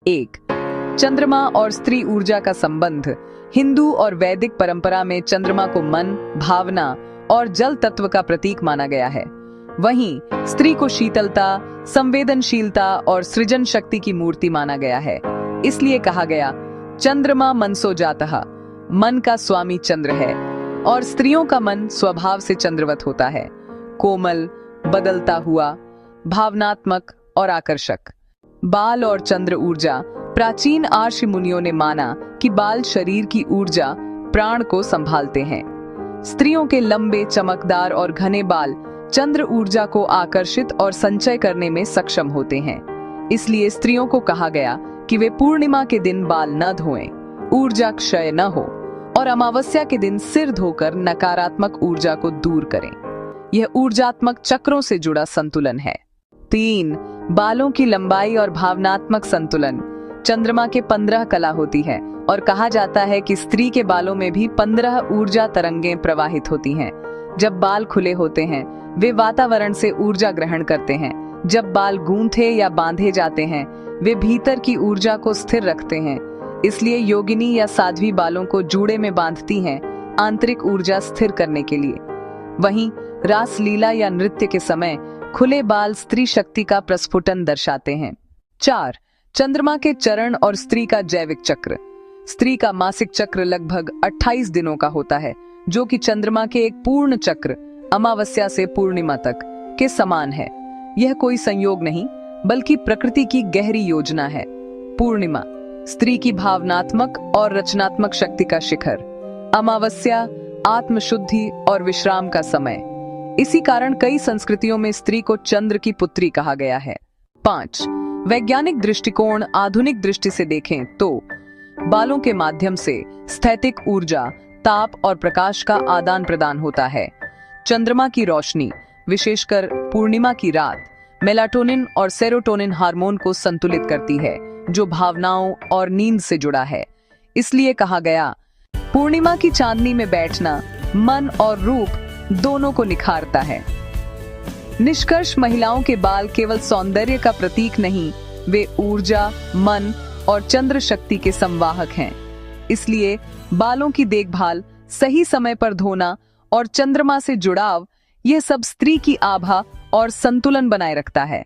एक, चंद्रमा और स्त्री ऊर्जा का संबंध। हिंदू और वैदिक परंपरा में चंद्रमा को मन, भावना और जल तत्व का प्रतीक माना गया है। वहीं स्त्री को शीतलता, संवेदनशीलता और सृजन शक्ति की मूर्ति माना गया है। इसलिए कहा गया, चंद्रमा मनसो जातः, मन का स्वामी चंद्र है। और स्त्रियों का मन स्वभाव से चंद्रवत होता है, कोमल, बदलता हुआ, भावनात्मक और आकर्षक। बाल और चंद्र ऊर्जा। प्राचीन आर्ष मुनियों ने माना कि बाल शरीर की ऊर्जा, प्राण को संभालते हैं। स्त्रियों के लंबे, चमकदार और घने बाल चंद्र ऊर्जा को आकर्षित और संचय करने में सक्षम होते हैं। इसलिए स्त्रियों को कहा गया कि वे पूर्णिमा के दिन बाल न धोएं, ऊर्जा क्षय न हो, और अमावस्या के दिन सिर धोकर नकारात्मक ऊर्जा को दूर करें। यह ऊर्जात्मक चक्रों से जुड़ा संतुलन है। 3, बालों की लंबाई और भावनात्मक संतुलन। चंद्रमा के 15 कला होती है और कहा जाता है कि स्त्री के बालों में भी 15 ऊर्जा तरंगें प्रवाहित होती हैं। जब बाल खुले होते हैं, वे वातावरण से ऊर्जा ग्रहण करते हैं। जब बाल गूंथे या बांधे जाते हैं, वे भीतर की ऊर्जा को स्थिर रखते हैं। इसलिए योगिनी या साध्वी बालों को जूड़े में बांधती हैं, आंतरिक ऊर्जा स्थिर करने के लिए। वहीं रासलीला या नृत्य के समय खुले बाल स्त्री शक्ति का प्रस्फुटन दर्शाते हैं। 4, चंद्रमा के चरण और स्त्री का जैविक चक्र। स्त्री का मासिक चक्र लगभग 28 दिनों का होता है, जो कि चंद्रमा के एक पूर्ण चक्र, अमावस्या से पूर्णिमा तक के समान है। यह कोई संयोग नहीं, बल्कि प्रकृति की गहरी योजना है। पूर्णिमा, स्त्री की भावनात्मक और रचनात्मक शक्ति का शिखर। अमावस्या, आत्मशुद्धि और विश्राम का समय। इसी कारण कई संस्कृतियों में स्त्री को चंद्र की पुत्री कहा गया है। 5, वैज्ञानिक दृष्टिकोण। आधुनिक दृष्टि से देखें तो बालों के माध्यम से स्थैतिक ऊर्जा, ताप और प्रकाश का आदान प्रदान होता है। चंद्रमा की रोशनी, विशेषकर पूर्णिमा की रात, मेलाटोनिन और सेरोटोनिन हार्मोन को संतुलित करती है, जो भावनाओं और नींद से जुड़ा है। इसलिए कहा गया, पूर्णिमा की चांदनी में बैठना मन और रूप दोनों को निखारता है। निष्कर्ष, महिलाओं के बाल केवल सौंदर्य का प्रतीक नहीं, वे ऊर्जा, मन और चंद्र शक्ति के संवाहक हैं। इसलिए बालों की देखभाल, सही समय पर धोना और चंद्रमा से जुड़ाव, यह सब स्त्री की आभा और संतुलन बनाए रखता है।